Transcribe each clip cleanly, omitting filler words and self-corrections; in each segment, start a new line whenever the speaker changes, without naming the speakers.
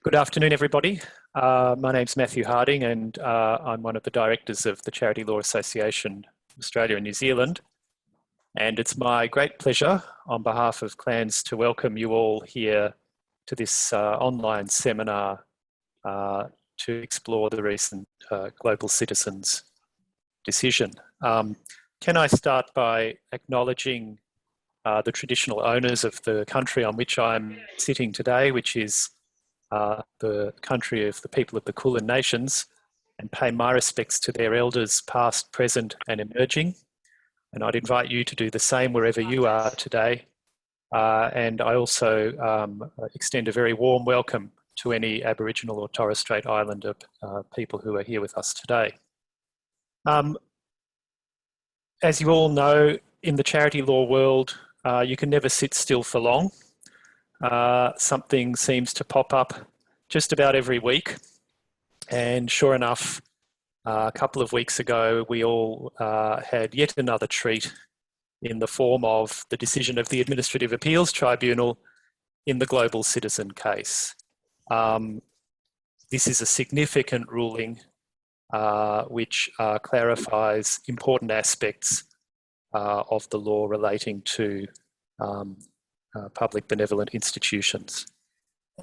Good afternoon, everybody. My name's Matthew Harding, and I'm one of the directors of the Charity Law Association Australia and New Zealand. And it's my great pleasure on behalf of CLANZ to welcome you all here to this online seminar to explore the recent Global Citizens decision. Can I start by acknowledging the traditional owners of the country on which I'm sitting today, which is the country of the people of the Kulin Nations, and pay my respects to their elders past, present and emerging. And I'd invite you to do the same wherever you are today. And I also extend a very warm welcome to any Aboriginal or Torres Strait Islander people who are here with us today. As you all know, in the charity law world, you can never sit still for long. Something seems to pop up just about every week. And sure enough, a couple of weeks ago, we all had yet another treat in the form of the decision of the Administrative Appeals Tribunal in the Global Citizen case. This is a significant ruling which clarifies important aspects of the law relating to public benevolent institutions.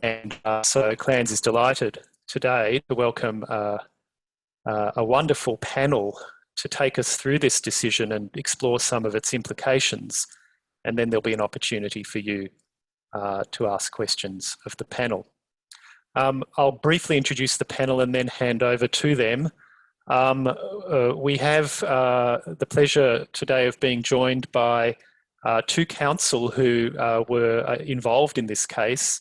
And so CLANZ is delighted today to welcome a wonderful panel to take us through this decision and explore some of its implications. And then there'll be an opportunity for you to ask questions of the panel. I'll briefly introduce the panel and then hand over to them. We have the pleasure today of being joined by two counsel who were involved in this case,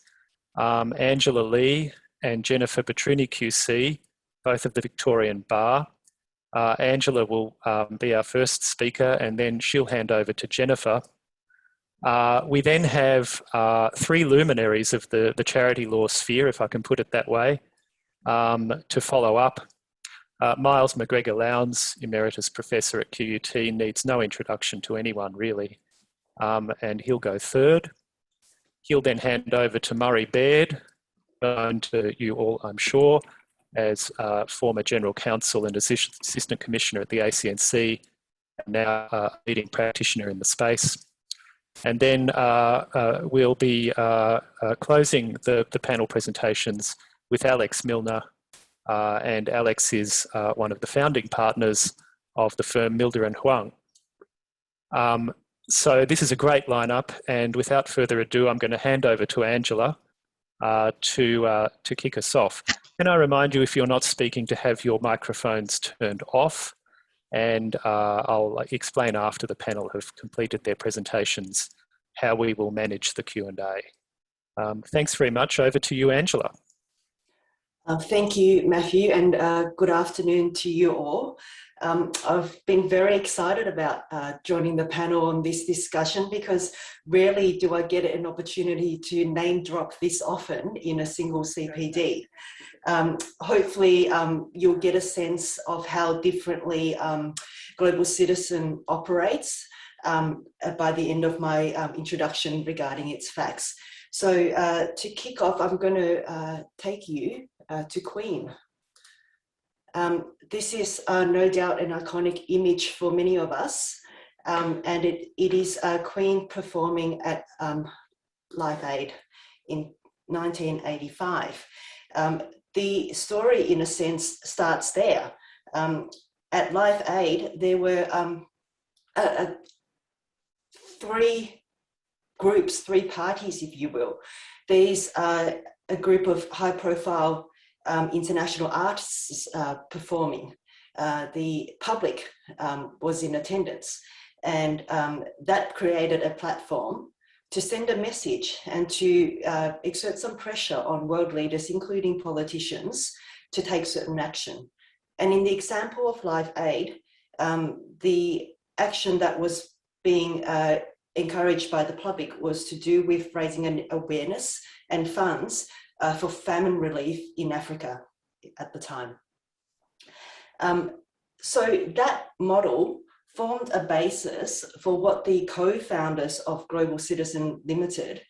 Angela Lee and Jennifer Petrini QC, both of the Victorian Bar. Angela will be our first speaker, and then she'll hand over to Jennifer. We then have three luminaries of the charity law sphere, if I can put it that way, to follow up. Miles McGregor-Lowndes, Emeritus Professor at QUT, needs no introduction to anyone really, and he'll go third. He'll then hand over to Murray Baird, known to you all, I'm sure, as former General Counsel and Assistant Commissioner at the ACNC, and now a leading practitioner in the space. And then we'll be closing the panel presentations with Alex Milner, and Alex is one of the founding partners of the firm Milder and Huang. So this is a great lineup, and without further ado, I'm going to hand over to Angela to kick us off. Can I remind you, if you're not speaking, to have your microphones turned off, and I'll explain after the panel have completed their presentations how we will manage the Q&A. Thanks very much. Over to you, Angela.
Thank you, Matthew, and good afternoon to you all. I've been very excited about joining the panel on this discussion because rarely do I get an opportunity to name drop this often in a single CPD. Hopefully you'll get a sense of how differently Global Citizen operates by the end of my introduction regarding its facts. So to kick off, I'm going to take you to Queen. This is no doubt an iconic image for many of us, and it is Queen performing at Live Aid in 1985. The story, in a sense, starts there. At Live Aid, there were three groups, three parties, if you will. There's a group of high-profile international artists performing. The public was in attendance, and that created a platform to send a message and to exert some pressure on world leaders, including politicians, to take certain action. And in the example of Live Aid, the action that was being encouraged by the public was to do with raising an awareness and funds for famine relief in Africa at the time. So that model formed a basis for what the co-founders of Global Citizen Limited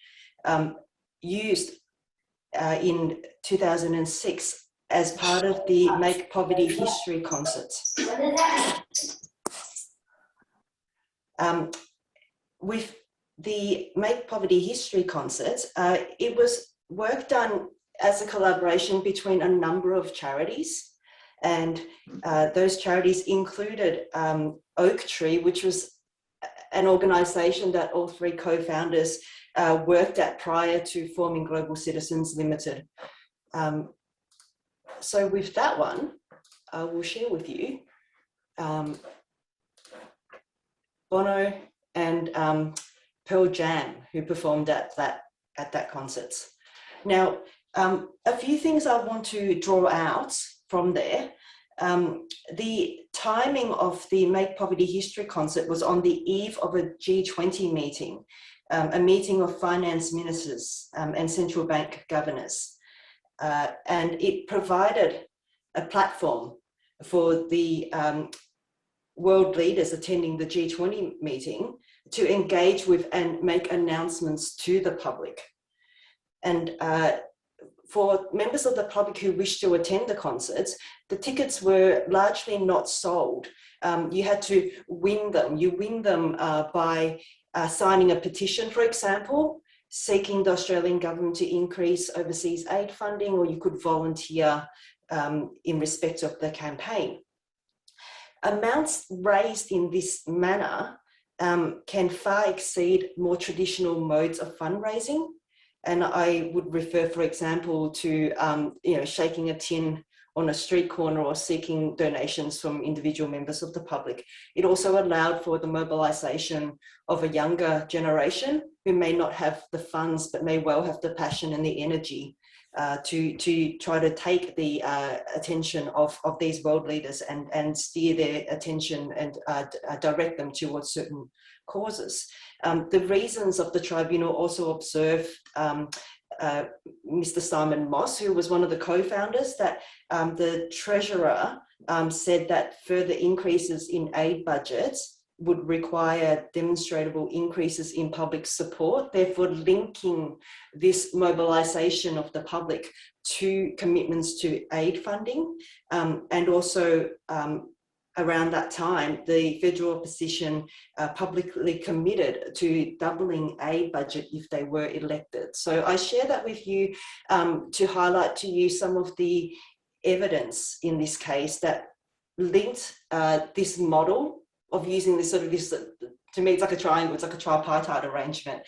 used in 2006 as part of the Make Poverty History concerts. With the Make Poverty History concerts, it was work done as a collaboration between a number of charities, and those charities included Oak Tree, which was an organisation that all three co-founders worked at prior to forming Global Citizens Limited. So with that one, I will share with you Bono and Pearl Jam, who performed at that concerts. Now, a few things I want to draw out from there. The timing of the Make Poverty History concert was on the eve of a G20 meeting, a meeting of finance ministers and central bank governors. And it provided a platform for the world leaders attending the G20 meeting to engage with and make announcements to the public. And for members of the public who wished to attend the concerts, the tickets were largely not sold. You had to win them. You win them by signing a petition, for example, seeking the Australian government to increase overseas aid funding, or you could volunteer in respect of the campaign. Amounts raised in this manner can far exceed more traditional modes of fundraising. And I would refer, for example, to shaking a tin on a street corner or seeking donations from individual members of the public. It also allowed for the mobilisation of a younger generation who may not have the funds but may well have the passion and the energy to try to take the attention of these world leaders and steer their attention and direct them towards certain causes. The reasons of the tribunal also observed Mr. Simon Moss, who was one of the co-founders, that the Treasurer said that further increases in aid budgets would require demonstrable increases in public support, therefore linking this mobilisation of the public to commitments to aid funding. And also around that time, the federal opposition publicly committed to doubling aid budget if they were elected. So I share that with you to highlight to you some of the evidence in this case that linked this model of using this sort of this, to me, it's like a triangle, it's like a tripartite arrangement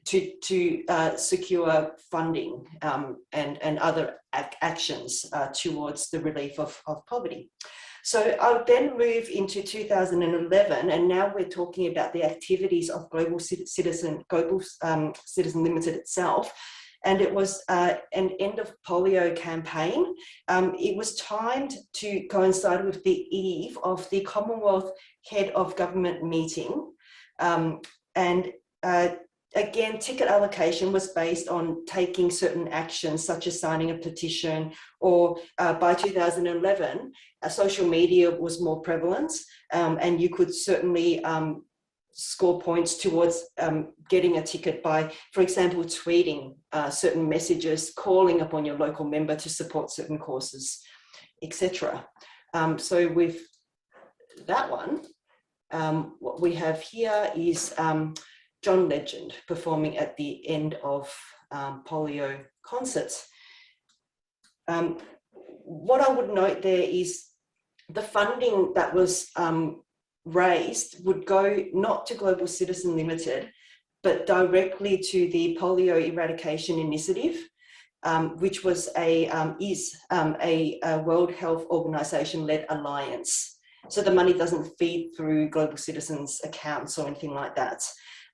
to secure funding and other actions towards the relief of poverty. So I'll then move into 2011, and now we're talking about the activities of Global Citizen Limited itself. And it was an end of polio campaign. It was timed to coincide with the eve of the Commonwealth Head of Government meeting. Again, ticket allocation was based on taking certain actions, such as signing a petition, or by 2011, social media was more prevalent, and you could certainly score points towards getting a ticket by, for example, tweeting certain messages, calling upon your local member to support certain causes, etc. So with that one, what we have here is John Legend performing at the end of polio concerts. What I would note there is the funding that was raised would go not to Global Citizen Limited, but directly to the Polio Eradication Initiative, which was a World Health Organization-led alliance. So the money doesn't feed through Global Citizens accounts or anything like that.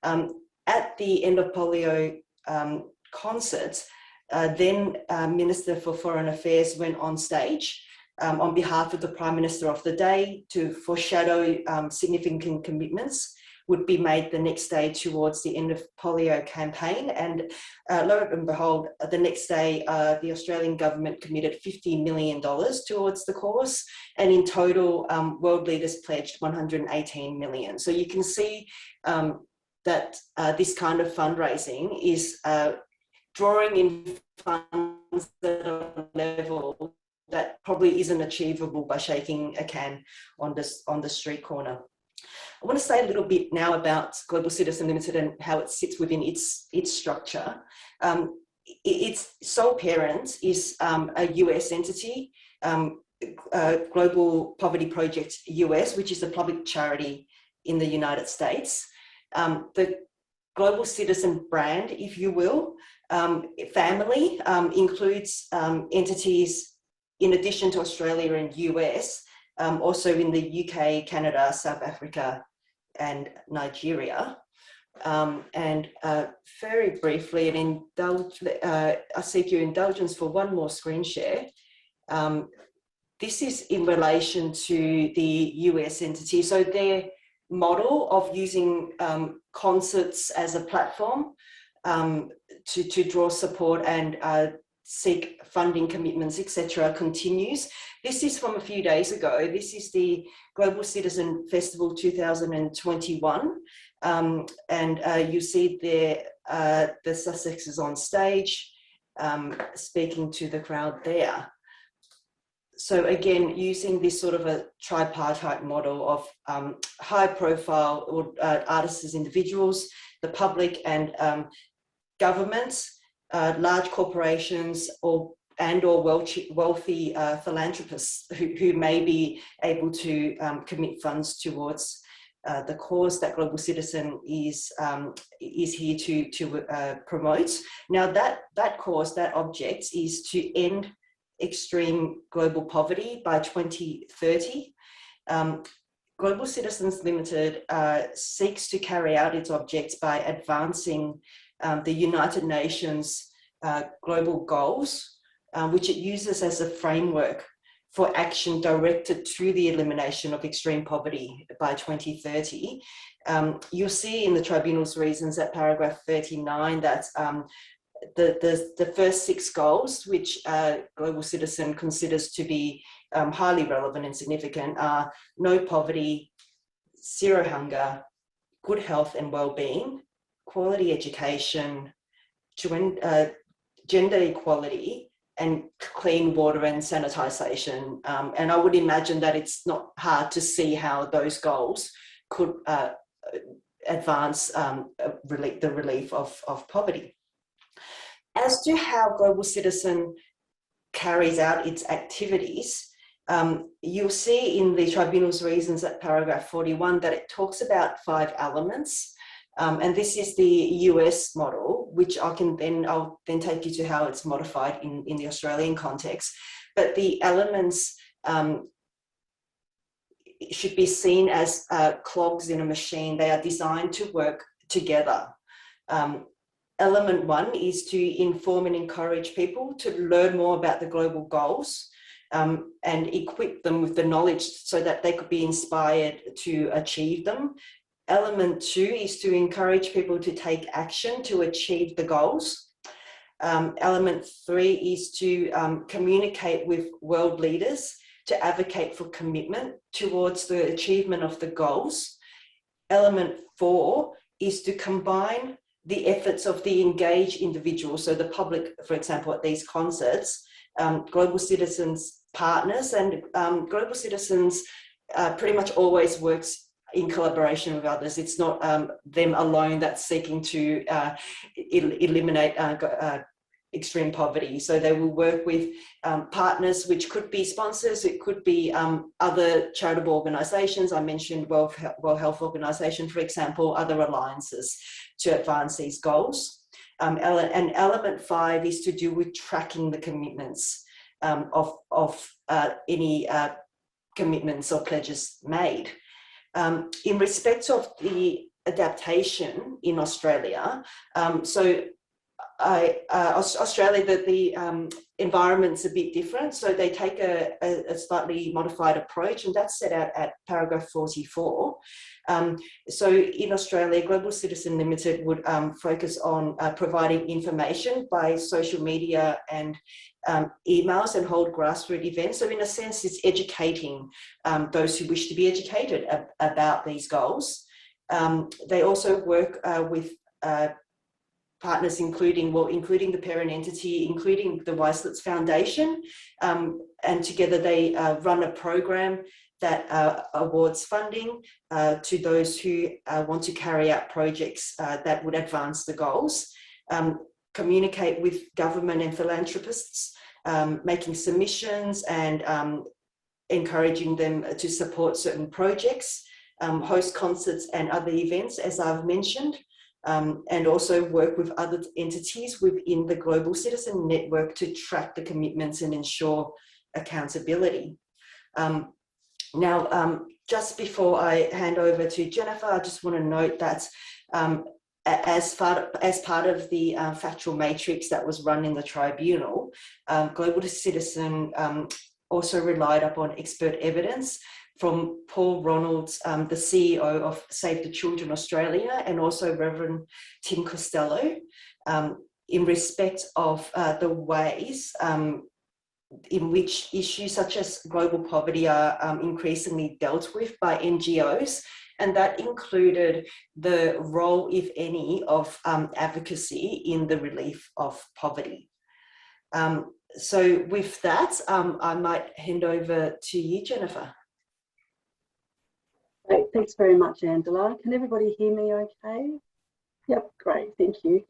At the end of polio concerts, then Minister for Foreign Affairs went on stage on behalf of the Prime Minister of the day to foreshadow significant commitments would be made the next day towards the end of polio campaign. And lo and behold, the next day, the Australian government committed $50 million towards the cause. And in total, world leaders pledged $118 million. So you can see that this kind of fundraising is drawing in funds at a level that probably isn't achievable by shaking a can on the street corner. I want to say a little bit now about Global Citizen Limited and how it sits within its structure. Its sole parent is a US entity, Global Poverty Project US, which is a public charity in the United States. The Global Citizen brand, if you will, family includes entities in addition to Australia and US, also in the UK, Canada, South Africa, and Nigeria. Very briefly, I seek your indulgence for one more screen share. This is in relation to the US entity. So their model of using concerts as a platform to draw support and seek funding commitments, etc., continues. This is from a few days ago. This is the Global Citizen Festival 2021. You see there the Sussexes on stage speaking to the crowd there. So again, using this sort of a tripartite model of high profile artists as individuals, the public and governments, large corporations or wealthy philanthropists who may be able to commit funds towards the cause that Global Citizen is here to promote. Now that cause, that object is to end extreme global poverty by 2030. Global Citizens Limited seeks to carry out its objects by advancing the United Nations global goals, which it uses as a framework for action directed to the elimination of extreme poverty by 2030. You'll see in the Tribunal's reasons at paragraph 39 that the first 6 goals, which Global Citizen considers to be highly relevant and significant, are no poverty, zero hunger, good health and well-being, quality education, gender equality, and clean water and sanitisation. And I would imagine that it's not hard to see how those goals could advance the relief of poverty. As to how Global Citizen carries out its activities, you'll see in the Tribunal's reasons at paragraph 41 that it talks about 5 elements. And this is the US model, which I'll then take you to how it's modified in the Australian context. But the elements should be seen as clogs in a machine. They are designed to work together. Element 1 is to inform and encourage people to learn more about the global goals and equip them with the knowledge so that they could be inspired to achieve them. Element 2 is to encourage people to take action to achieve the goals. Element 3 is to communicate with world leaders to advocate for commitment towards the achievement of the goals. Element 4 is to combine the efforts of the engaged individuals, so the public, for example, at these concerts, Global Citizens partners, and Global Citizens pretty much always works in collaboration with others. It's not them alone that's seeking to eliminate extreme poverty. So they will work with partners, which could be sponsors, it could be other charitable organisations. I mentioned World Health Organization, for example, other alliances to advance these goals. And element 5 is to do with tracking the commitments of any commitments or pledges made. In respect of the adaptation in Australia, Australia, the environment's a bit different, so they take a slightly modified approach, and that's set out at paragraph 44. So in Australia, Global Citizen Limited would focus on providing information by social media and emails and hold grassroots events. So in a sense, it's educating those who wish to be educated about these goals. They also work with partners including the parent entity, including the Weislitz Foundation, and together they run a program that awards funding to those who want to carry out projects that would advance the goals, communicate with government and philanthropists, making submissions and encouraging them to support certain projects, host concerts and other events, as I've mentioned, and also work with other entities within the Global Citizen Network to track the commitments and ensure accountability. Now, just before I hand over to Jennifer, I just want to note that as part of the factual matrix that was run in the tribunal, Global Citizen also relied upon expert evidence from Paul Ronalds, the CEO of Save the Children Australia, and also Reverend Tim Costello, in respect of the ways in which issues such as global poverty are increasingly dealt with by NGOs, and that included the role, if any, of advocacy in the relief of poverty. So with that, I might hand over to you, Jennifer.
Great, thanks very much, Angela. Can everybody hear me okay? Yep, great, thank you.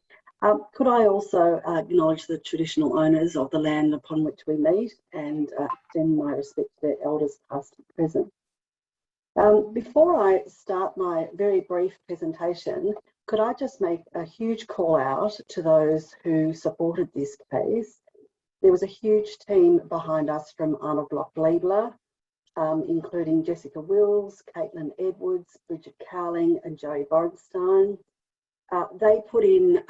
Could I also acknowledge the traditional owners of the land upon which we meet and extend my respect to their elders past and present. Before I start my very brief presentation, could I just make a huge call out to those who supported this case? There was a huge team behind us from Arnold Bloch Leibler, including Jessica Wills, Caitlin Edwards, Bridget Cowling and Joey Borenstein. They put in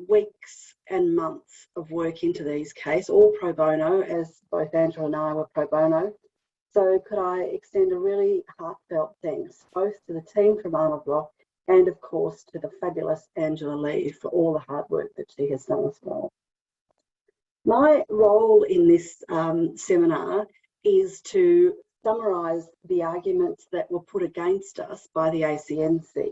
weeks and months of work into these cases, all pro bono, as both Angela and I were pro bono. So could I extend a really heartfelt thanks both to the team from Arnold Bloch and of course to the fabulous Angela Lee for all the hard work that she has done as well. My role in this seminar is to summarise the arguments that were put against us by the ACNC.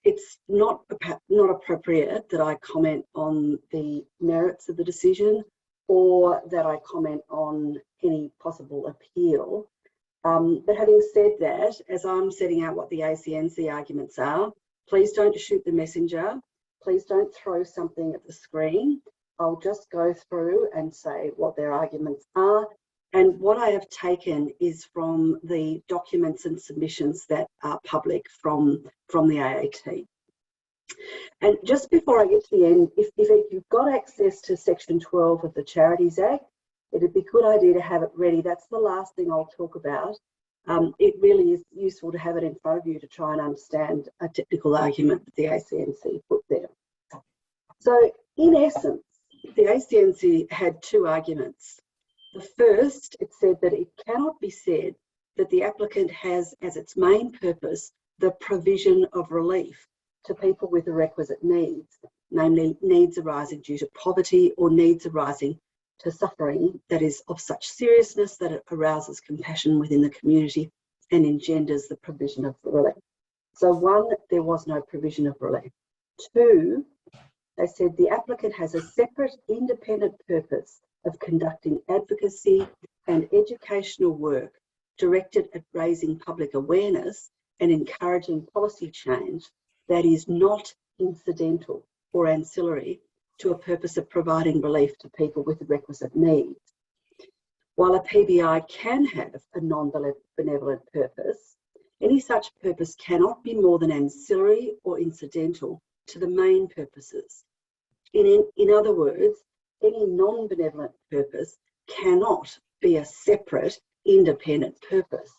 It's not appropriate that I comment on the merits of the decision or that I comment on any possible appeal. But having said that, as I'm setting out what the ACNC arguments are, please don't shoot the messenger. Please don't throw something at the screen. I'll just go through and say what their arguments are. And what I have taken is from the documents and submissions that are public from the AAT. And just before I get to the end, if you've got access to Section 12 of the Charities Act, it'd be a good idea to have it ready. That's the last thing I'll talk about. It really is useful to have it in front of you to try and understand a technical argument that the ACNC put there. So in essence, the ACNC had two arguments. The first, it said that it cannot be said that the applicant has as its main purpose the provision of relief to people with the requisite needs, namely needs arising due to poverty or needs arising to suffering that is of such seriousness that it arouses compassion within the community and engenders the provision of relief. So one, there was no provision of relief. Two, they said the applicant has a separate independent purpose of conducting advocacy and educational work directed at raising public awareness and encouraging policy change that is not incidental or ancillary to a purpose of providing relief to people with the requisite needs. While a PBI can have a non-benevolent purpose, any such purpose cannot be more than ancillary or incidental to the main purposes. In other words, any non-benevolent purpose cannot be a separate, independent purpose.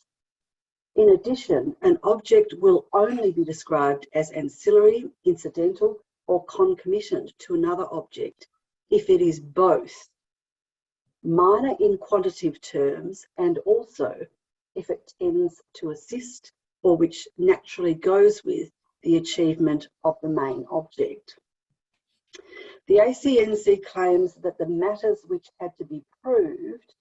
In addition, an object will only be described as ancillary, incidental, or concomitant to another object if it is both minor in quantitative terms and also if it tends to assist or which naturally goes with the achievement of the main object. The ACNC claims that the matters which had to be proved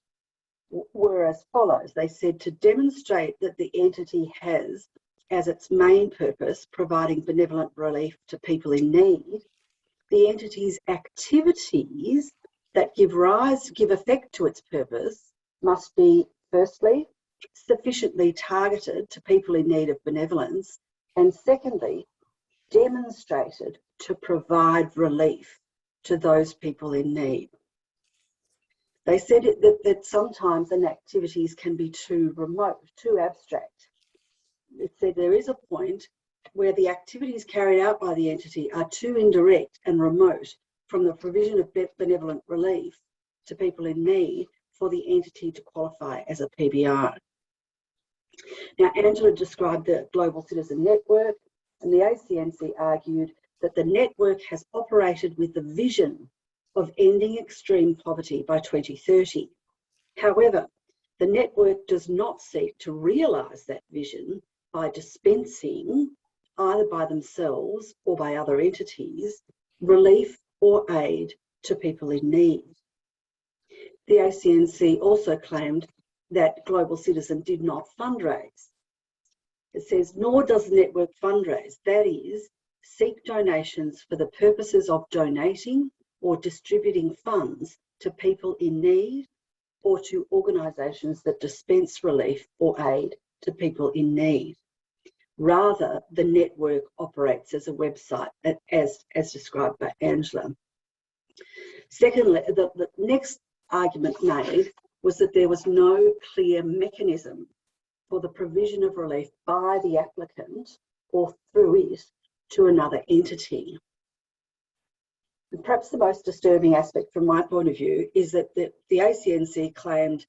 were as follows. They said to demonstrate that the entity has as its main purpose providing benevolent relief to people in need, the entity's activities that give effect to its purpose must be, firstly, sufficiently targeted to people in need of benevolence, and secondly, demonstrated to provide relief to those people in need. They said that sometimes an activities can be too remote, too abstract. It said there is a point where the activities carried out by the entity are too indirect and remote from the provision of benevolent relief to people in need for the entity to qualify as a PBI. Now, Angela described the Global Citizen Network, and the ACNC argued that the network has operated with the vision of ending extreme poverty by 2030. However, the network does not seek to realise that vision by dispensing, either by themselves or by other entities, relief or aid to people in need. The ACNC also claimed that Global Citizen did not fundraise. It says, nor does the network fundraise, that is, seek donations for the purposes of donating or distributing funds to people in need or to organisations that dispense relief or aid to people in need. Rather, the network operates as a website, as described by Angela. Secondly, the next argument made was that there was no clear mechanism for the provision of relief by the applicant or through it to another entity. And perhaps the most disturbing aspect from my point of view is that the ACNC claimed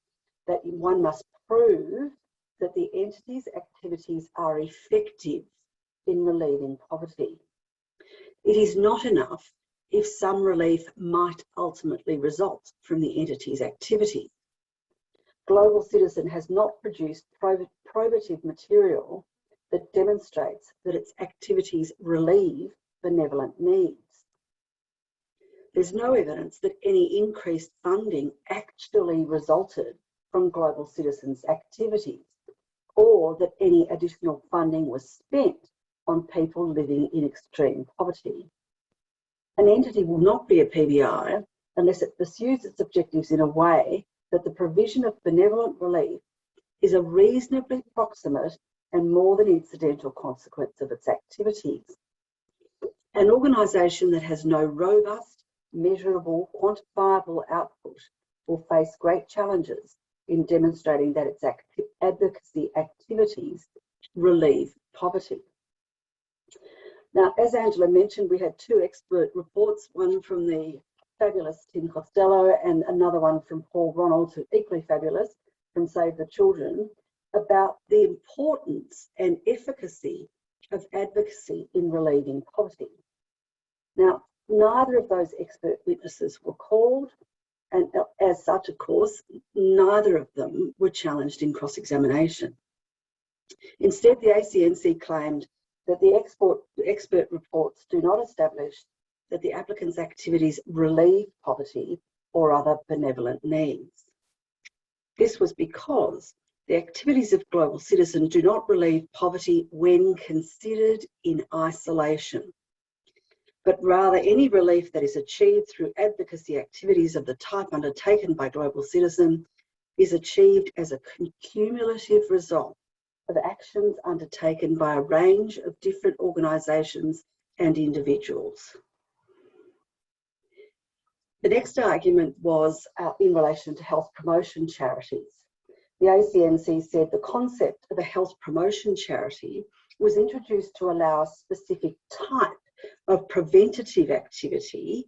that one must prove that the entity's activities are effective in relieving poverty. It is not enough if some relief might ultimately result from the entity's activity. Global Citizen has not produced probative material that demonstrates that its activities relieve benevolent needs. There's no evidence that any increased funding actually resulted from Global Citizen's activities, or that any additional funding was spent on people living in extreme poverty. An entity will not be a PBI unless it pursues its objectives in a way that the provision of benevolent relief is a reasonably proximate and more than incidental consequence of its activities. An organisation that has no robust, measurable, quantifiable output will face great challenges in demonstrating that its advocacy activities relieve poverty. Now, as Angela mentioned, we had two expert reports, one from the fabulous Tim Costello and another one from Paul Ronald, who equally fabulous, from Save the Children, about the importance and efficacy of advocacy in relieving poverty. Now, neither of those expert witnesses were called, and as such, of course, neither of them were challenged in cross-examination. Instead, the ACNC claimed that the expert reports do not establish that the applicant's activities relieve poverty or other benevolent needs. This was because the activities of Global Citizen do not relieve poverty when considered in isolation, but rather any relief that is achieved through advocacy activities of the type undertaken by Global Citizen is achieved as a cumulative result of actions undertaken by a range of different organisations and individuals. The next argument was in relation to health promotion charities. The ACNC said the concept of a health promotion charity was introduced to allow a specific type of preventative activity,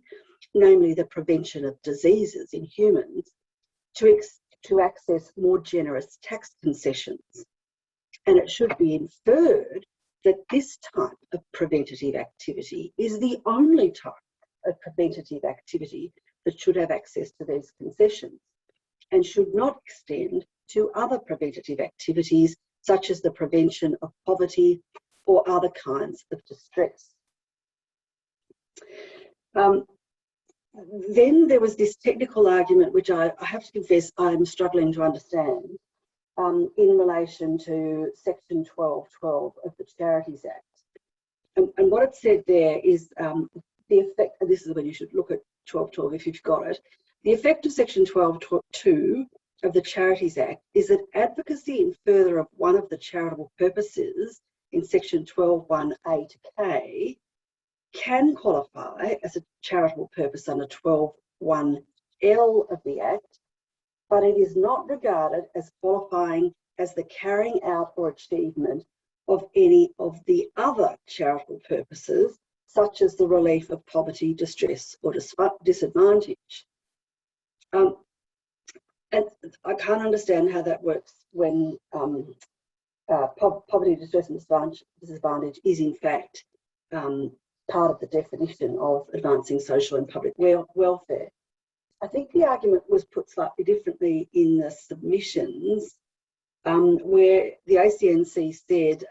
namely the prevention of diseases in humans, to access more generous tax concessions. And it should be inferred that this type of preventative activity is the only type of preventative activity that should have access to these concessions and should not extend to other preventative activities such as the prevention of poverty or other kinds of distress. Then there was this technical argument, which I have to confess I'm struggling to understand, in relation to Section 1212 of the Charities Act. And what it said there is this this is when you should look at 12.12 if you've got it. The effect of section 12.2 of the Charities Act is that advocacy in further of one of the charitable purposes in section 12.1a to k can qualify as a charitable purpose under 12.1l of the Act, but it is not regarded as qualifying as the carrying out or achievement of any of the other charitable purposes, such as the relief of poverty, distress, or disadvantage. And I can't understand how that works when poverty, distress, and disadvantage is in fact part of the definition of advancing social and public welfare. I think the argument was put slightly differently in the submissions, where the ACNC said,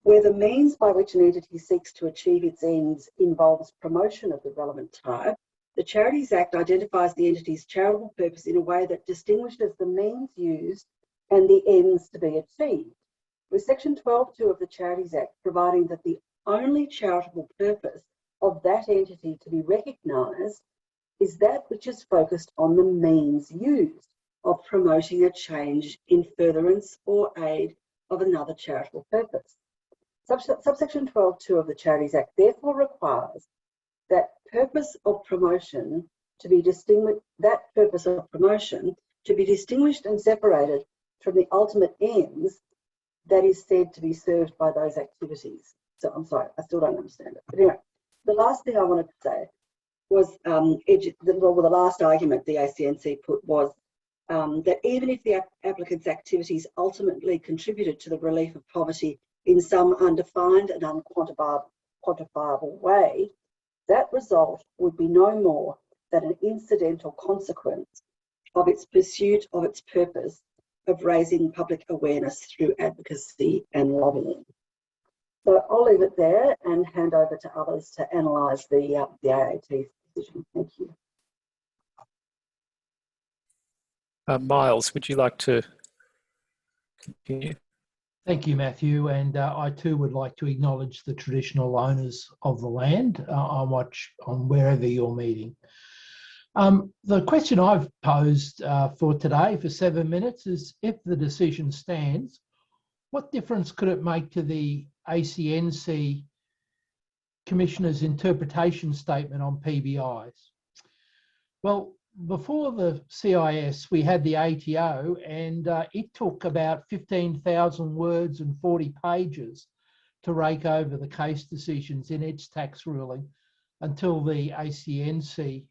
where the means by which an entity seeks to achieve its ends involves promotion of the relevant type, the Charities Act identifies the entity's charitable purpose in a way that distinguishes the means used and the ends to be achieved, with section 12.2 of the Charities Act providing that the only charitable purpose of that entity to be recognised is that which is focused on the means used of promoting a change in furtherance or aid of another charitable purpose. Subsection 12.2 of the Charities Act therefore requires that purpose of promotion to be distinguished, and separated from the ultimate ends that is said to be served by those activities. So I'm sorry, I still don't understand it. But anyway, the last thing I wanted to say was, the last argument the ACNC put was that even if the applicant's activities ultimately contributed to the relief of poverty in some undefined and unquantifiable way, that result would be no more than an incidental consequence of its pursuit of its purpose of raising public awareness through advocacy and lobbying. So I'll leave it there and hand over to others to analyse the AAT decision. Thank you.
Miles, would you like to continue?
Thank you, Matthew. And I too would like to acknowledge the traditional owners of the land on wherever you're meeting. The question I've posed for today for 7 minutes is, if the decision stands, what difference could it make to the ACNC Commissioner's interpretation statement on PBIs? Well, before the CIS, we had the ATO, and it took about 15,000 words and 40 pages to rake over the case decisions in its tax ruling until the ACNC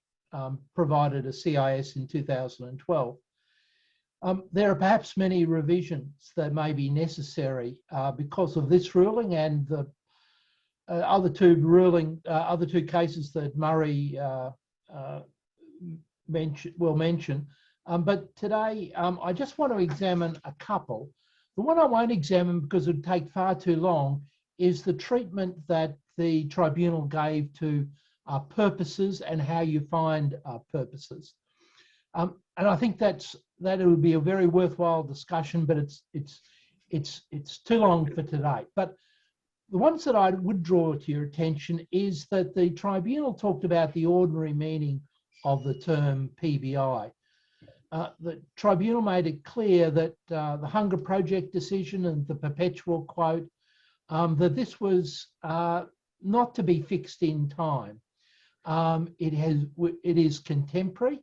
provided a CIS in 2012. There are perhaps many revisions that may be necessary because of this ruling and the other two cases that Murray will mention. But today, I just want to examine a couple. The one I won't examine because it would take far too long is the treatment that the tribunal gave to purposes and how you find purposes. And I think that it would be a very worthwhile discussion, but it's too long for today. But the ones that I would draw to your attention is that the tribunal talked about the ordinary meaning of the term PBI. The tribunal made it clear that the Hunger Project decision and the Perpetual quote, that this was not to be fixed in time. It is contemporary,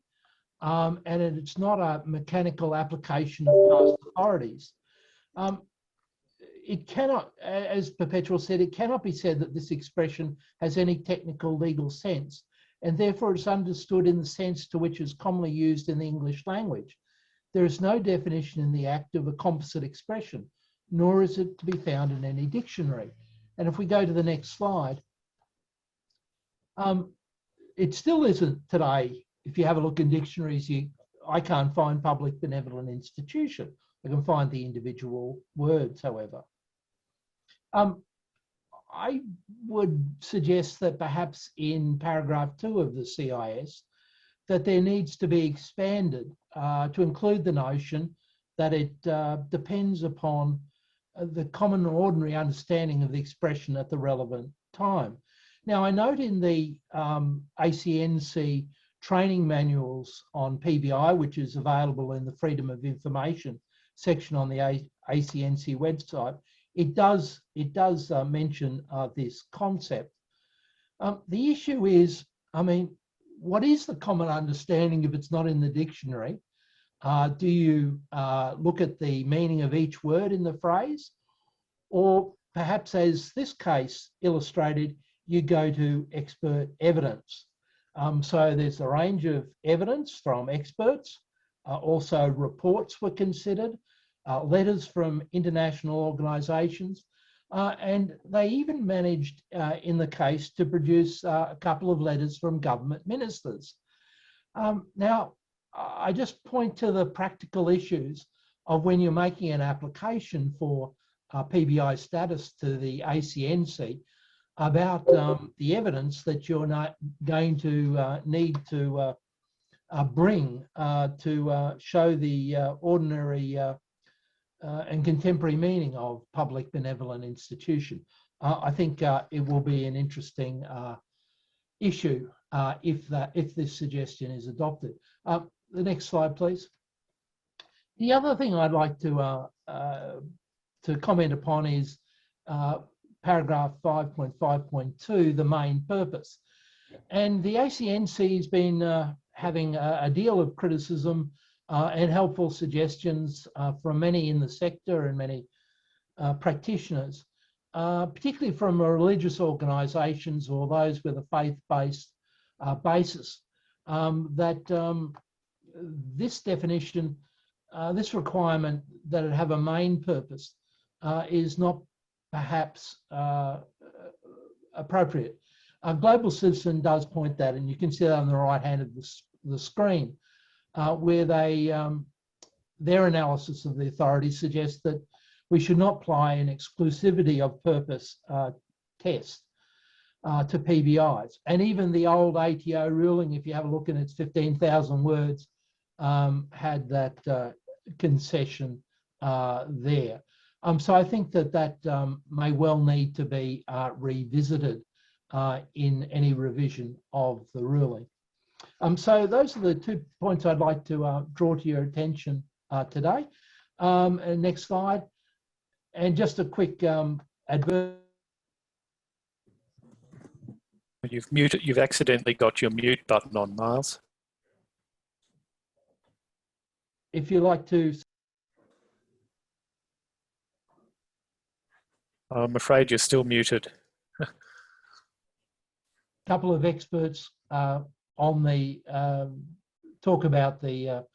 and it's not a mechanical application of past authorities. It cannot, as Perpetual said, it cannot be said that this expression has any technical legal sense, and therefore it's understood in the sense to which is commonly used in the English language. There is no definition in the Act of a composite expression, nor is it to be found in any dictionary. And if we go to the next slide, it still isn't today. If you have a look in dictionaries, I can't find public benevolent institution. I can find the individual words, however. I would suggest that perhaps in paragraph 2 of the CIS, that there needs to be expanded to include the notion that it depends upon the common or ordinary understanding of the expression at the relevant time. Now, I note in the ACNC training manuals on PBI, which is available in the Freedom of Information section on the ACNC website, it does mention this concept. The issue is, I mean, what is the common understanding if it's not in the dictionary? Do you look at the meaning of each word in the phrase? Or perhaps, as this case illustrated, you go to expert evidence. So there's a range of evidence from experts. Also, reports were considered, letters from international organisations, and they even managed in the case to produce a couple of letters from government ministers. Now, I just point to the practical issues of when you're making an application for PBI status to the ACNC about the evidence that you're not going to need to bring to show the ordinary and contemporary meaning of public benevolent institution. I think it will be an interesting issue if this suggestion is adopted. The next slide, please. The other thing I'd like to comment upon is paragraph 5.5.2, the main purpose. And the ACNC has been having a deal of criticism and helpful suggestions from many in the sector and many practitioners, particularly from religious organisations or those with a faith-based basis, that this definition, this requirement that it have a main purpose is not perhaps appropriate. Global Citizen does point that, and you can see that on the right hand of the screen, where their analysis of the authority suggests that we should not apply an exclusivity of purpose test to PBIs. And even the old ATO ruling, if you have a look at its 15,000 words, had that concession there. So I think that may well need to be revisited in any revision of the ruling. So those are the 2 points I'd like to draw to your attention today. And next slide. And just a quick advert.
You've accidentally got your mute button on, Miles.
If you like to.
I'm afraid you're still muted.
A couple of experts on the talk about the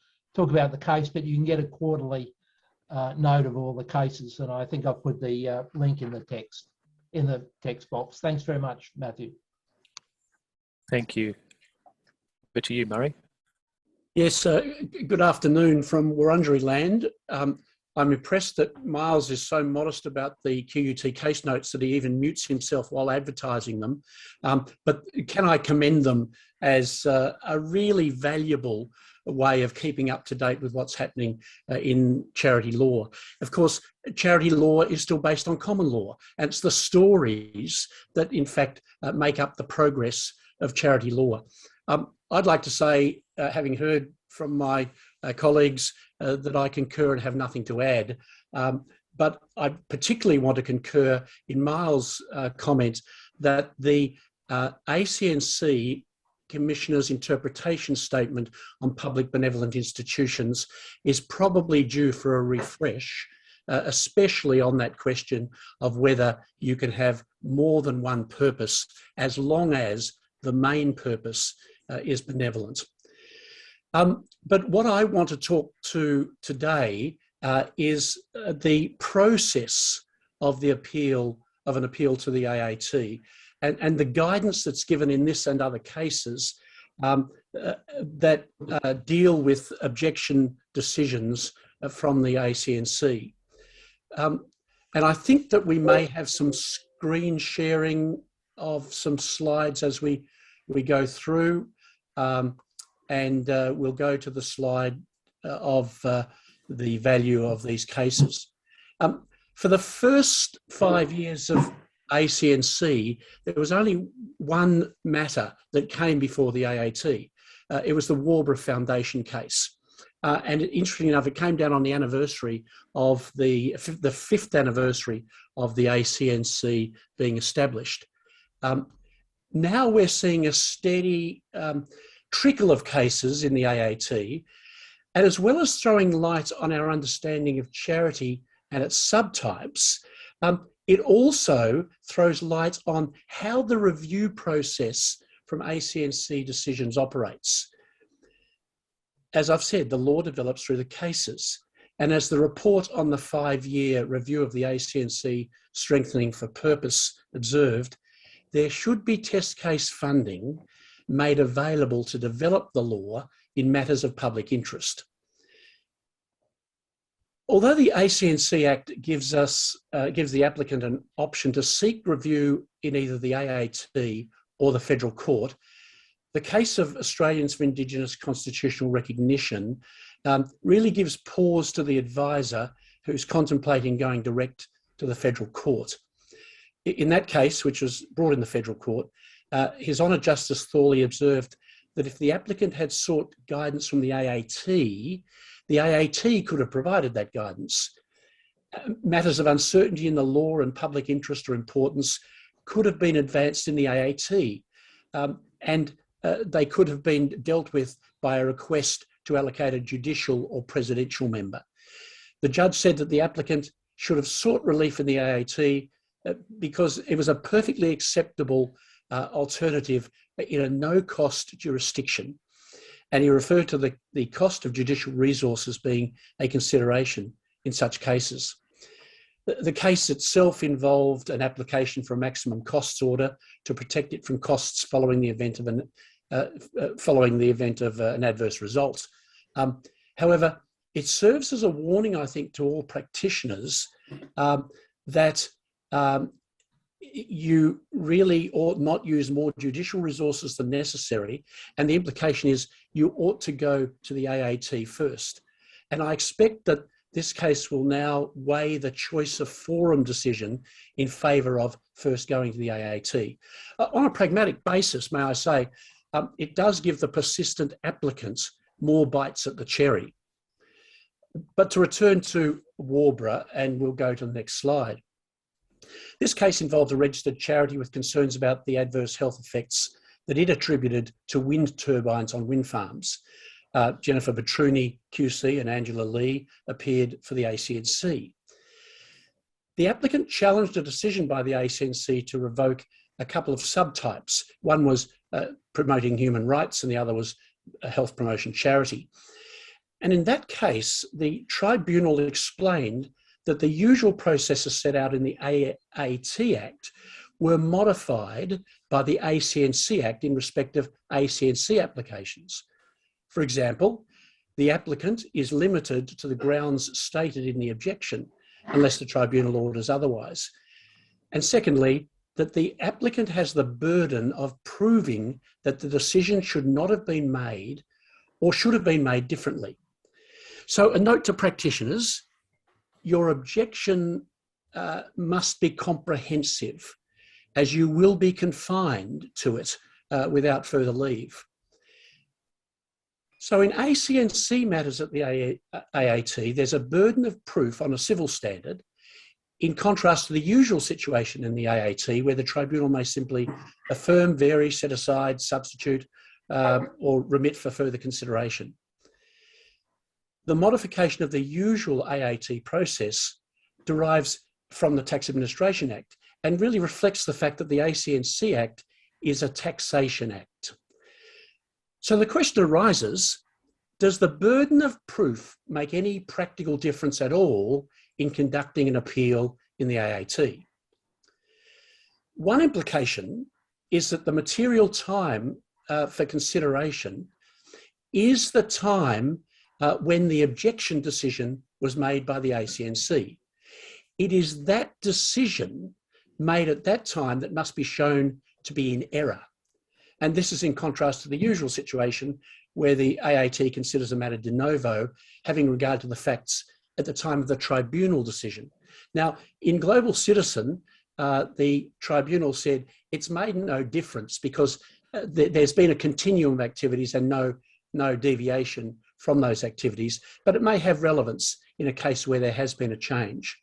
case, but you can get a quarterly note of all the cases, and I think I've put the link in the text box. Thanks very much, Matthew.
Thank you. Over to you, Murray.
Yes, good afternoon from Wurundjeri land. I'm impressed that Miles is so modest about the QUT case notes that he even mutes himself while advertising them. But can I commend them as a really valuable way of keeping up to date with what's happening in charity law. Of course, charity law is still based on common law, and it's the stories that in fact make up the progress of charity law. I'd like to say, having heard from my colleagues that I concur and have nothing to add, but I particularly want to concur in Miles' comment that the ACNC Commissioner's interpretation statement on public benevolent institutions is probably due for a refresh, especially on that question of whether you can have more than one purpose as long as the main purpose is benevolent. But what I want to talk to today is the process of the appeal, of an appeal to the AAT, and the guidance that's given in this and other cases that deal with objection decisions from the ACNC. And I think that we may have some screen sharing of some slides as we go through, and we'll go to the slide of the value of these cases. For the first 5 years of ACNC, there was only one matter that came before the AAT. It was the Waubra Foundation case. And interestingly enough, it came down on the anniversary of the 5th anniversary of the ACNC being established. Now we're seeing a steady trickle of cases in the AAT, and as well as throwing light on our understanding of charity and its subtypes, it also throws light on how the review process from ACNC decisions operates. As I've said, the law develops through the cases. And as the report on the 5-year review of the ACNC Strengthening for Purpose observed, there should be test case funding made available to develop the law in matters of public interest. Although the ACNC Act gives the applicant an option to seek review in either the AAT or the Federal Court, the case of Australians for Indigenous Constitutional Recognition really gives pause to the advisor who's contemplating going direct to the Federal Court. In that case, which was brought in the Federal Court, His Honour Justice Thorley observed that if the applicant had sought guidance from the AAT could have provided that guidance. Matters of uncertainty in the law and public interest or importance could have been advanced in the AAT, and they could have been dealt with by a request to allocate a judicial or presidential member. The judge said that the applicant should have sought relief in the AAT because it was a perfectly acceptable alternative in a no-cost jurisdiction. And he referred to the cost of judicial resources being a consideration in such cases. The case itself involved an application for a maximum costs order to protect it from costs following the event of an adverse result. However, it serves as a warning, I think, to all practitioners that you really ought not use more judicial resources than necessary. And the implication is you ought to go to the AAT first. And I expect that this case will now weigh the choice of forum decision in favour of first going to the AAT. On a pragmatic basis, may I say, it does give the persistent applicants more bites at the cherry. But to return to Waubra, and we'll go to the next slide. This case involved a registered charity with concerns about the adverse health effects that it attributed to wind turbines on wind farms. Jennifer Petruni, QC, and Angela Lee appeared for the ACNC. The applicant challenged a decision by the ACNC to revoke a couple of subtypes. One was promoting human rights and the other was a health promotion charity. And in that case, the tribunal explained that the usual processes set out in the AAT Act were modified by the ACNC Act in respect of ACNC applications. For example, the applicant is limited to the grounds stated in the objection unless the tribunal orders otherwise. And secondly, that the applicant has the burden of proving that the decision should not have been made or should have been made differently. So a note to practitioners, your objection must be comprehensive, as you will be confined to it without further leave. So in ACNC matters at the AAT, there's a burden of proof on a civil standard, in contrast to the usual situation in the AAT, where the tribunal may simply affirm, vary, set aside, substitute, or remit for further consideration. The modification of the usual AAT process derives from the Tax Administration Act and really reflects the fact that the ACNC Act is a taxation act. So the question arises, does the burden of proof make any practical difference at all in conducting an appeal in the AAT? One implication is that the material time for consideration is the time when the objection decision was made by the ACNC. It is that decision made at that time that must be shown to be in error. And this is in contrast to the usual situation where the AAT considers a matter de novo, having regard to the facts at the time of the tribunal decision. Now, in Global Citizen, the tribunal said it's made no difference because there's been a continuum of activities and no deviation from those activities, but it may have relevance in a case where there has been a change.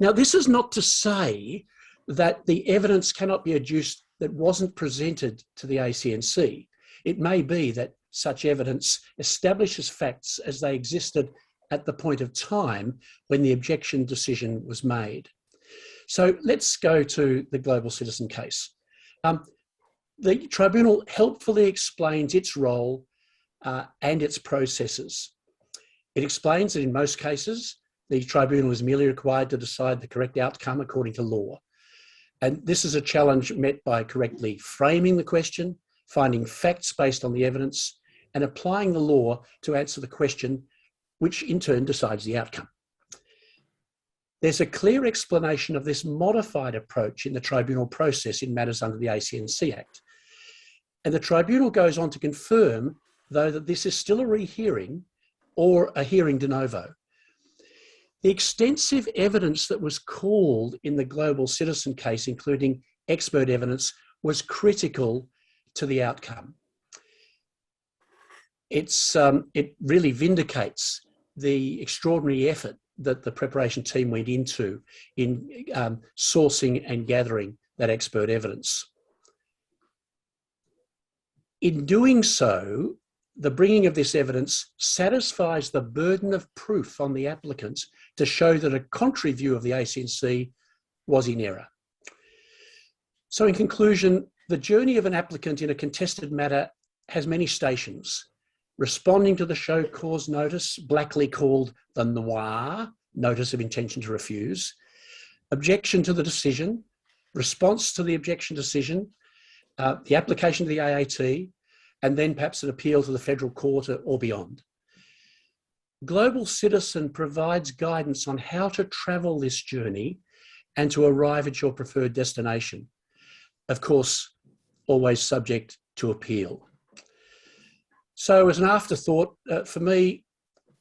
Now, this is not to say that the evidence cannot be adduced that wasn't presented to the ACNC. It may be that such evidence establishes facts as they existed at the point of time when the objection decision was made. So let's go to the Global Citizen case. The tribunal helpfully explains its role and its processes. It explains that in most cases, the tribunal is merely required to decide the correct outcome according to law. And this is a challenge met by correctly framing the question, finding facts based on the evidence, and applying the law to answer the question, which in turn decides the outcome. There's a clear explanation of this modified approach in the tribunal process in matters under the ACNC Act. And the tribunal goes on to confirm, though, that this is still a rehearing or a hearing de novo. The extensive evidence that was called in the Global Citizen case, including expert evidence, was critical to the outcome. It really vindicates the extraordinary effort that the preparation team went into in sourcing and gathering that expert evidence. In doing so, the bringing of this evidence satisfies the burden of proof on the applicant to show that a contrary view of the ACNC was in error. So in conclusion, the journey of an applicant in a contested matter has many stations. Responding to the show cause notice, blackly called the noir, notice of intention to refuse, objection to the decision, response to the objection decision, the application to the AAT, and then perhaps an appeal to the federal court or beyond. Global Citizen provides guidance on how to travel this journey and to arrive at your preferred destination. Of course, always subject to appeal. So as an afterthought, for me,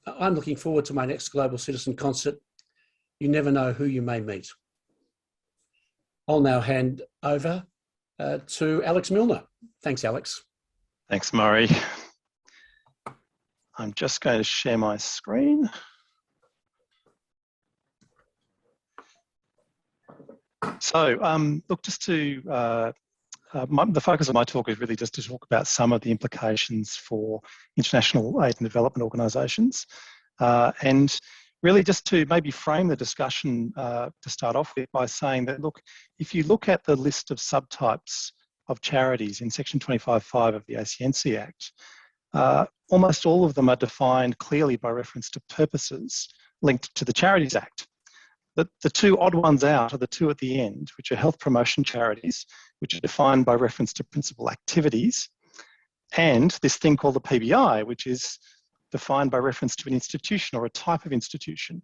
I'm looking forward to my next Global Citizen concert. You never know who you may meet. I'll now hand over to Alex Milner. Thanks, Alex.
Thanks, Murray. I'm just going to share my screen. So, look, just to, the focus of my talk is really just to talk about some of the implications for international aid and development organisations. And really just to maybe frame the discussion to start off with by saying that, look, if you look at the list of subtypes of charities in Section 25(5) of the ACNC Act, almost all of them are defined clearly by reference to purposes linked to the Charities Act. The two odd ones out are the two at the end, which are health promotion charities, which are defined by reference to principal activities, and this thing called the PBI, which is defined by reference to an institution or a type of institution.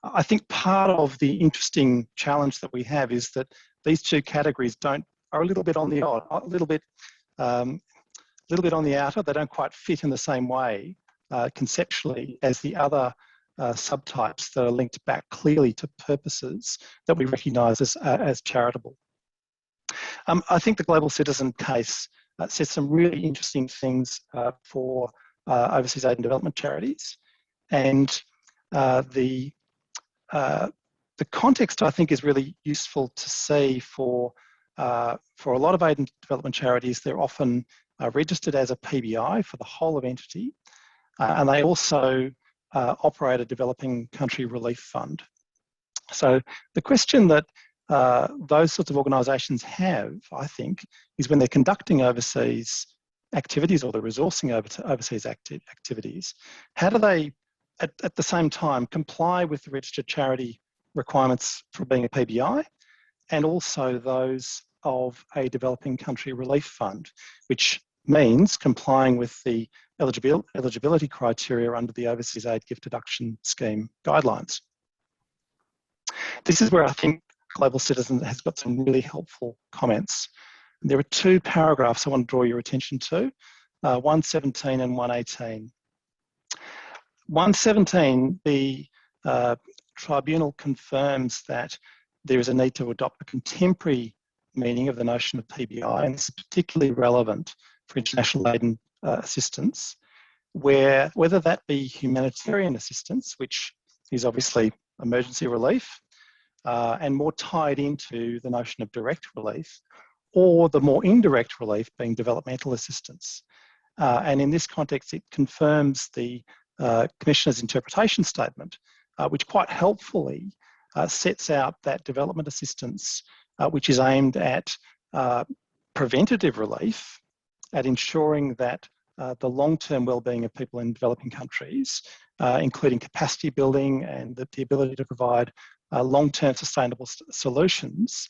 I think part of the interesting challenge that we have is that these two categories are a little bit on the odd, a little bit on the outer. They don't quite fit in the same way conceptually as the other subtypes that are linked back clearly to purposes that we recognise as charitable. I think the Global Citizen case says some really interesting things for overseas aid and development charities, and the context I think is really useful to see for a lot of aid and development charities. They're often registered as a PBI for the whole of entity, and they also operate a developing country relief fund. So the question that those sorts of organisations have, I think, is when they're conducting overseas activities or they're resourcing overseas activities, how do they, at the same time, comply with the registered charity requirements for being a PBI, and also those of a developing country relief fund, which means complying with the eligibility criteria under the Overseas Aid Gift Deduction Scheme guidelines. This is where I think Global Citizen has got some really helpful comments. There are two paragraphs I want to draw your attention to, 117 and 118. 117, the tribunal confirms that there is a need to adopt a contemporary meaning of the notion of PBI, and this is particularly relevant for international aid and assistance, where whether that be humanitarian assistance, which is obviously emergency relief, and more tied into the notion of direct relief, or the more indirect relief being developmental assistance. And in this context, it confirms the Commissioner's interpretation statement, which quite helpfully sets out that development assistance, which is aimed at preventative relief, at ensuring that the long-term well-being of people in developing countries, including capacity building and the ability to provide long-term sustainable solutions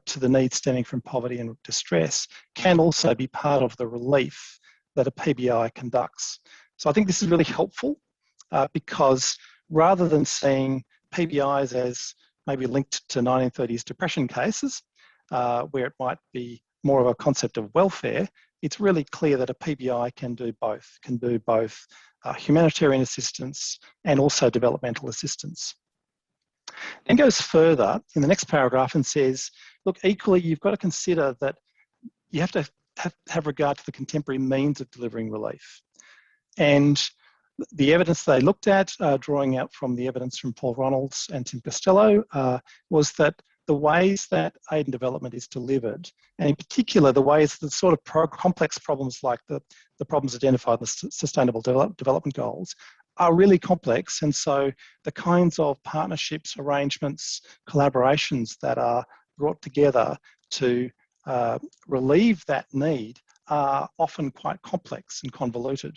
to the needs stemming from poverty and distress, can also be part of the relief that a PBI conducts. So I think this is really helpful because rather than seeing PBIs as maybe linked to 1930s depression cases, where it might be more of a concept of welfare, it's really clear that a PBI can do both humanitarian assistance and also developmental assistance. And goes further in the next paragraph and says, look, equally, you've got to consider that you have to have regard to the contemporary means of delivering relief. And the evidence they looked at, drawing out from the evidence from Paul Ronalds and Tim Costello, was that the ways that aid and development is delivered, and in particular the ways that sort of complex problems like the problems identified in the Sustainable Development Goals are really complex, and so the kinds of partnerships, arrangements, collaborations that are brought together to relieve that need are often quite complex and convoluted.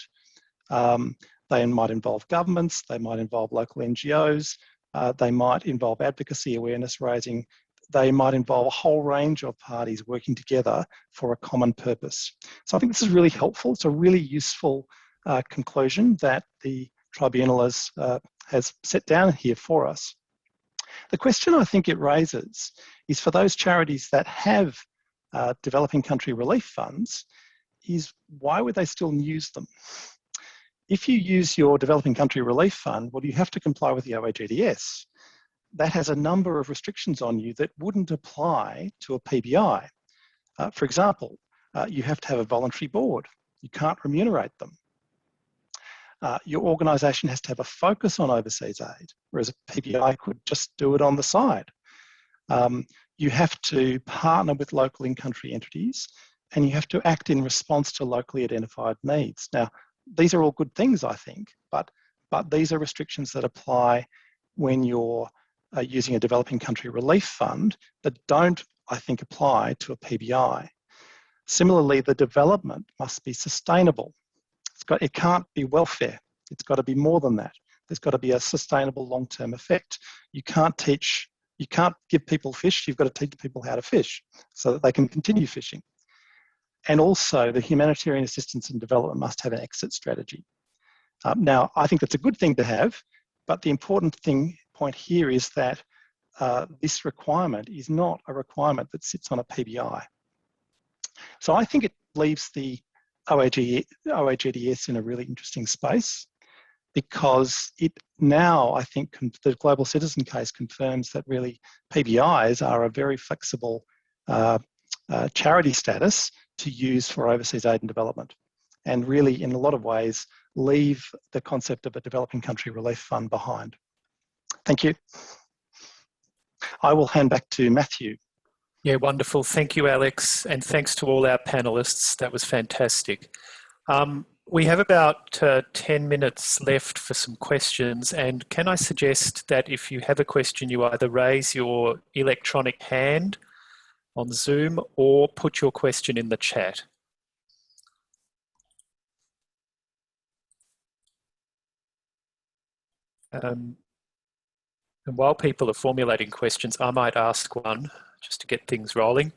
They might involve governments, they might involve local NGOs, they might involve advocacy, awareness raising, they might involve a whole range of parties working together for a common purpose. So I think this is really helpful. It's a really useful conclusion that the Tribunal has set down here for us. The question I think it raises is for those charities that have developing country relief funds, is why would they still use them? If you use your developing country relief fund, well, you have to comply with the OAGDS. That has a number of restrictions on you that wouldn't apply to a PBI. For example, you have to have a voluntary board. You can't remunerate them. Your organisation has to have a focus on overseas aid, whereas a PBI could just do it on the side. You have to partner with local in-country entities, and you have to act in response to locally identified needs. Now, these are all good things, I think, but these are restrictions that apply when you're using a developing country relief fund that don't, I think, apply to a PBI. Similarly, the development must be sustainable. It can't be welfare. It's got to be more than that. There's got to be a sustainable long-term effect. You can't give people fish, you've got to teach people how to fish so that they can continue fishing. And also the humanitarian assistance and development must have an exit strategy. Now, I think that's a good thing to have, but the important point here is that this requirement is not a requirement that sits on a PBI. So I think it leaves the OAGDS in a really interesting space, because it now, I think, the Global Citizen case confirms that really PBIs are a very flexible charity status to use for overseas aid and development, and really, in a lot of ways, leave the concept of a developing country relief fund behind. Thank you. I will hand back to Matthew.
Yeah, wonderful. Thank you, Alex. And thanks to all our panelists. That was fantastic. We have about 10 minutes left for some questions. And can I suggest that if you have a question, you either raise your electronic hand on Zoom or put your question in the chat. And while people are formulating questions, I might ask one just to get things rolling.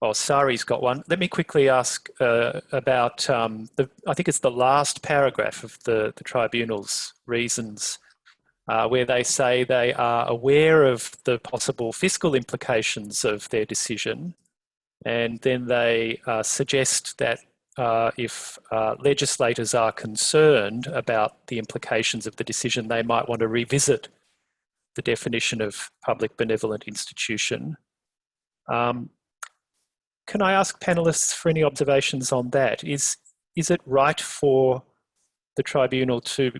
Well, Sari's got one. Let me quickly ask about, I think it's the last paragraph of the Tribunal's reasons, where they say they are aware of the possible fiscal implications of their decision. And then they suggest that if legislators are concerned about the implications of the decision, they might want to revisit the definition of public benevolent institution. Can I ask panelists for any observations on that? Is it right for the tribunal to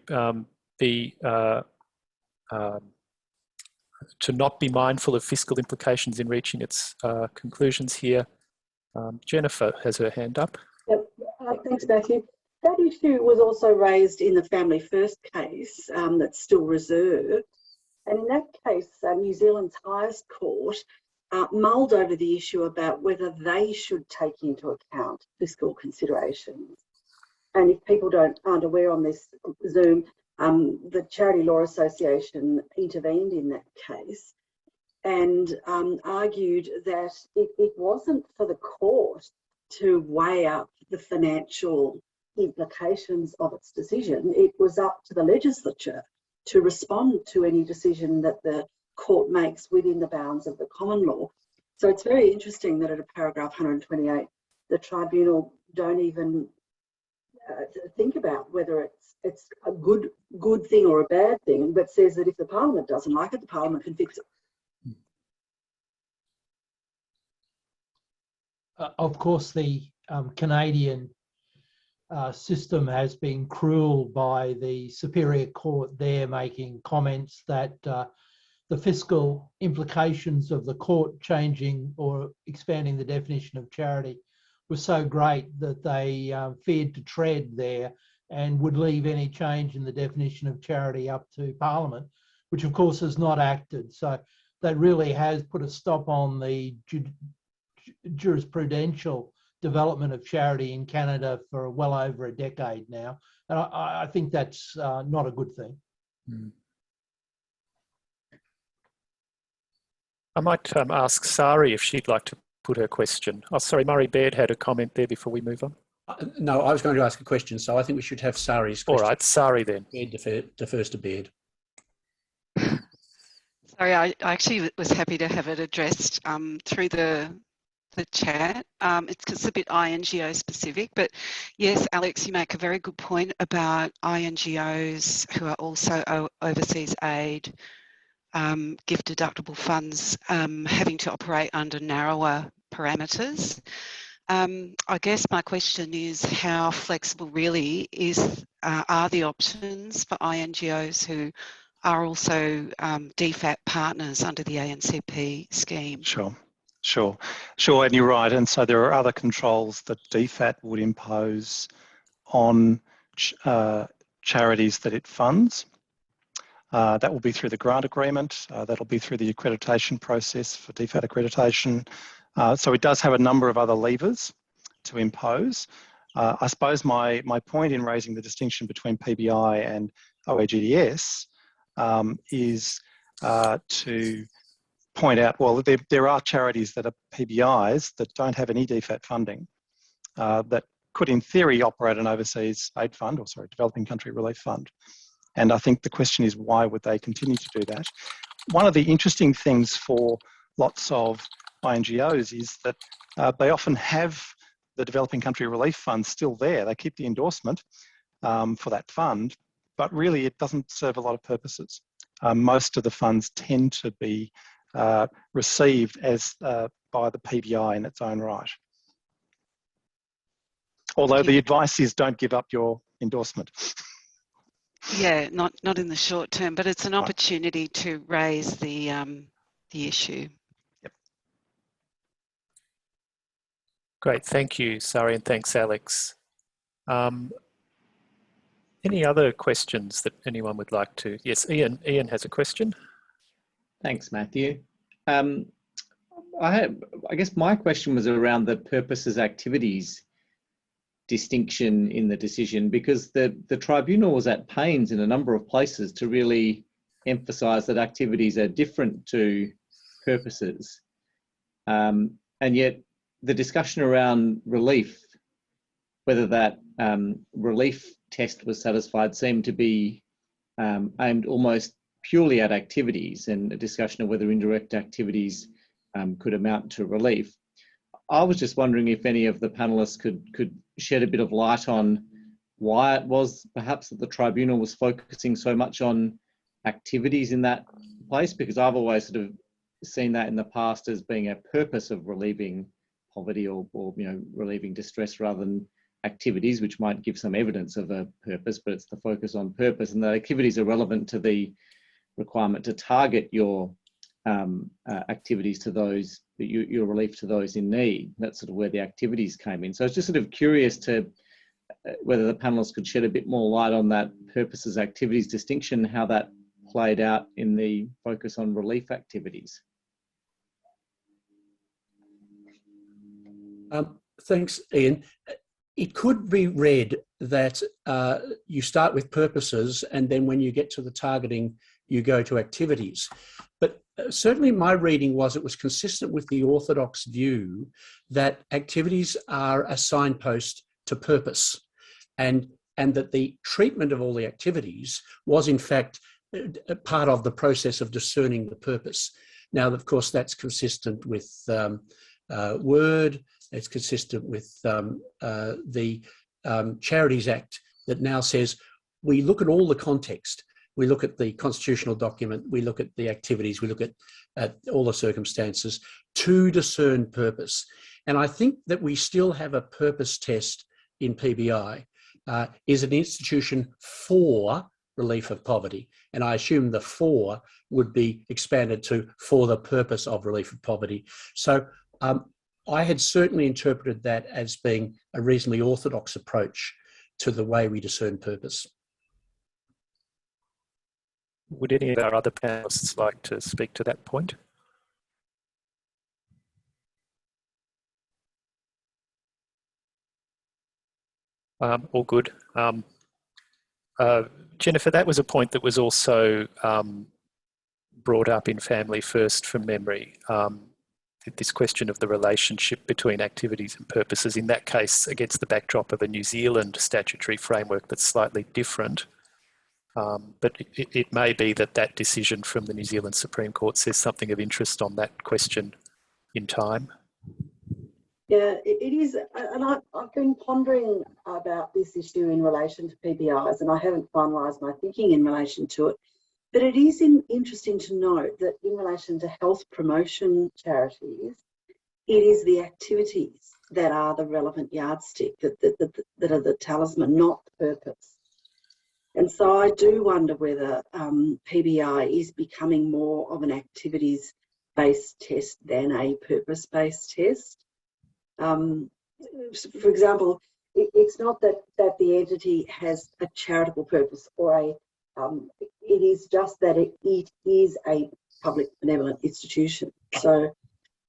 to not be mindful of fiscal implications in reaching its conclusions here? Jennifer has her hand up.
Yep. Thanks, Matthew. That issue was also raised in the Family First case that's still reserved. And in that case, New Zealand's highest court mulled over the issue about whether they should take into account fiscal considerations. And if people aren't aware on this Zoom, the Charity Law Association intervened in that case and argued that it wasn't for the court to weigh up the financial implications of its decision. It was up to the legislature to respond to any decision that the court makes within the bounds of the common law. So it's very interesting that at a paragraph 128, the tribunal don't even think about whether it's a good thing or a bad thing, but says that if the Parliament doesn't like it, the Parliament can fix it.
Of course, the Canadian system has been cruel by the Superior Court there, making comments that the fiscal implications of the court changing or expanding the definition of charity was so great that they feared to tread there and would leave any change in the definition of charity up to Parliament, which of course has not acted. So that really has put a stop on the jurisprudential development of charity in Canada for well over a decade now. And I think that's not a good thing.
I might ask Sari if she'd like to put her question. Oh, sorry, Murray Baird had a comment there before we move on.
No, I was going to ask a question, so I think we should have Sari's question.
All right, Sari then.
Baird defers to Baird.
Sorry, I actually was happy to have it addressed through the chat. It's a bit INGO specific, but yes, Alex, you make a very good point about INGOs who are also overseas aid, gift deductible funds having to operate under narrower parameters. I guess my question is how flexible really are the options for INGOs who are also DFAT partners under the ANCP scheme?
Sure, and you're right. And so there are other controls that DFAT would impose on charities that it funds. That will be through the grant agreement. That'll be through the accreditation process for DFAT accreditation. So it does have a number of other levers to impose. I suppose my point in raising the distinction between PBI and OAGDS is to point out, well, there are charities that are PBIs that don't have any DFAT funding that could, in theory, operate an overseas aid fund, or sorry, developing country relief fund. And I think the question is, why would they continue to do that? One of the interesting things for lots of INGOs is that they often have the developing country relief fund still there. They keep the endorsement for that fund, but really it doesn't serve a lot of purposes. Most of the funds tend to be received as by the PBI in its own right. Although the advice is don't give up your endorsement.
Yeah, not in the short term, but it's an opportunity to raise the issue.
Yep.
Great, thank you, Sari, and thanks, Alex. Any other questions that anyone would like to? Yes, Ian has a question.
Thanks, Matthew. I guess my question was around the purposes activities distinction in the decision, because the tribunal was at pains in a number of places to really emphasise that activities are different to purposes. And yet the discussion around relief, whether that relief test was satisfied, seemed to be aimed almost purely at activities, and a discussion of whether indirect activities could amount to relief. I was just wondering if any of the panellists could shed a bit of light on why it was perhaps that the tribunal was focusing so much on activities in that place? Because I've always sort of seen that in the past as being a purpose of relieving poverty or relieving distress rather than activities, which might give some evidence of a purpose, but it's the focus on purpose, and the activities are relevant to the requirement to target your activities to those, your relief to those in need. That's sort of where the activities came in. So I was just sort of curious to whether the panelists could shed a bit more light on that purposes activities distinction, how that played out in the focus on relief activities.
Thanks, Ian. It could be read that you start with purposes and then when you get to the targeting, you go to activities. But certainly my reading was it was consistent with the orthodox view that activities are a signpost to purpose, and that the treatment of all the activities was in fact a part of the process of discerning the purpose. Now, of course, that's consistent with Word. It's consistent with the Charities Act that now says we look at all the context. We look at the constitutional document, we look at the activities, we look at all the circumstances to discern purpose. And I think that we still have a purpose test in PBI. Is an institution for relief of poverty? And I assume the for would be expanded to for the purpose of relief of poverty. So I had certainly interpreted that as being a reasonably orthodox approach to the way we discern purpose.
Would any of our other panelists like to speak to that point? All good. Jennifer, that was a point that was also brought up in Family First from memory. This question of the relationship between activities and purposes, in that case against the backdrop of a New Zealand statutory framework that's slightly different. But it may be that that decision from the New Zealand Supreme Court says something of interest on that question in time.
Yeah, it is, and I've been pondering about this issue in relation to PBIs, and I haven't finalised my thinking in relation to it. But it is interesting to note that in relation to health promotion charities, it is the activities that are the relevant yardstick, that are the talisman, not the purpose. And so I do wonder whether PBI is becoming more of an activities-based test than a purpose-based test. For example, it's not that the entity has a charitable purpose or it is just that it is a public benevolent institution. So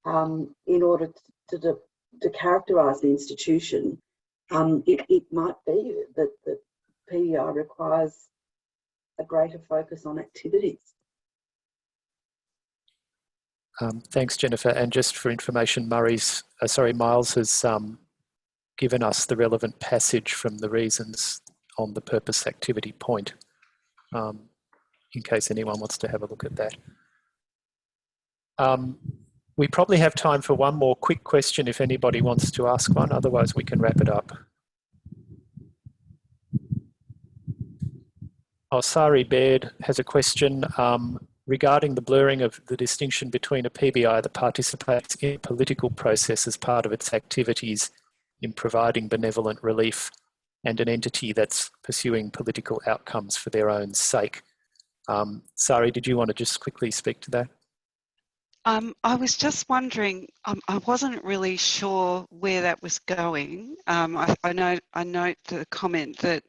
in order to characterise the institution, it might be that PBI requires a greater focus on activities.
Thanks, Jennifer. And just for information, Miles has given us the relevant passage from the reasons on the purpose activity point, in case anyone wants to have a look at that. We probably have time for one more quick question if anybody wants to ask one, otherwise we can wrap it up. Oh, Sari Baird has a question regarding the blurring of the distinction between a PBI that participates in a political process as part of its activities in providing benevolent relief and an entity that's pursuing political outcomes for their own sake. Sari, did you want to just quickly speak to that?
I was just wondering, I wasn't really sure where that was going. I note the comment that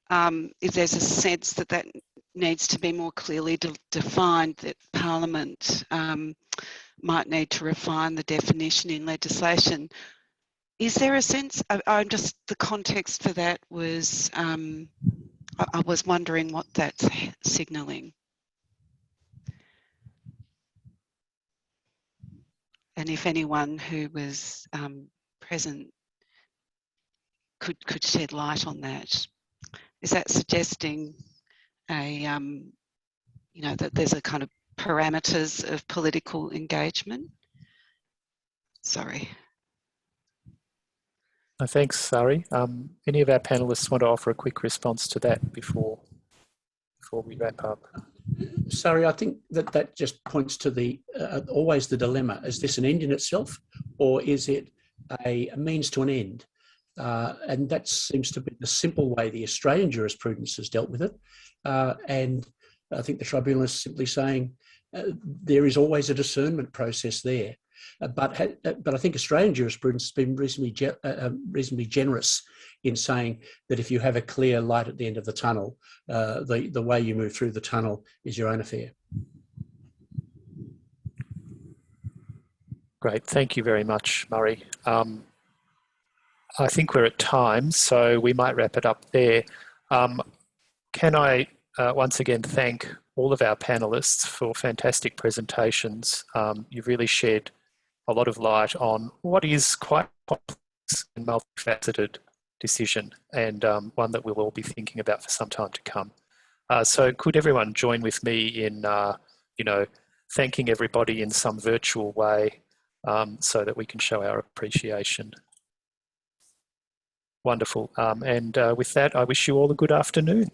if there's a sense that needs to be more clearly defined, that Parliament might need to refine the definition in legislation. Is there a sense, the context for that was, I was wondering what that's signalling. And if anyone who was present could shed light on that. Is that suggesting that there's a kind of parameters of political engagement? Sorry.
Thanks, Sari. Any of our panelists want to offer a quick response to that before we wrap up?
Sorry, I think that just points to the always the dilemma. Is this an end in itself, or is it a means to an end? And that seems to be the simple way the Australian jurisprudence has dealt with it. And I think the tribunal is simply saying there is always a discernment process there. But I think Australian jurisprudence has been reasonably generous in saying that if you have a clear light at the end of the tunnel, the way you move through the tunnel is your own affair.
Great, thank you very much, Murray. I think we're at time, so we might wrap it up there. Can I once again thank all of our panellists for fantastic presentations. You've really shed a lot of light on what is quite complex and multifaceted decision, and one that we'll all be thinking about for some time to come. So could everyone join with me in, thanking everybody in some virtual way so that we can show our appreciation. Wonderful. And with that, I wish you all a good afternoon.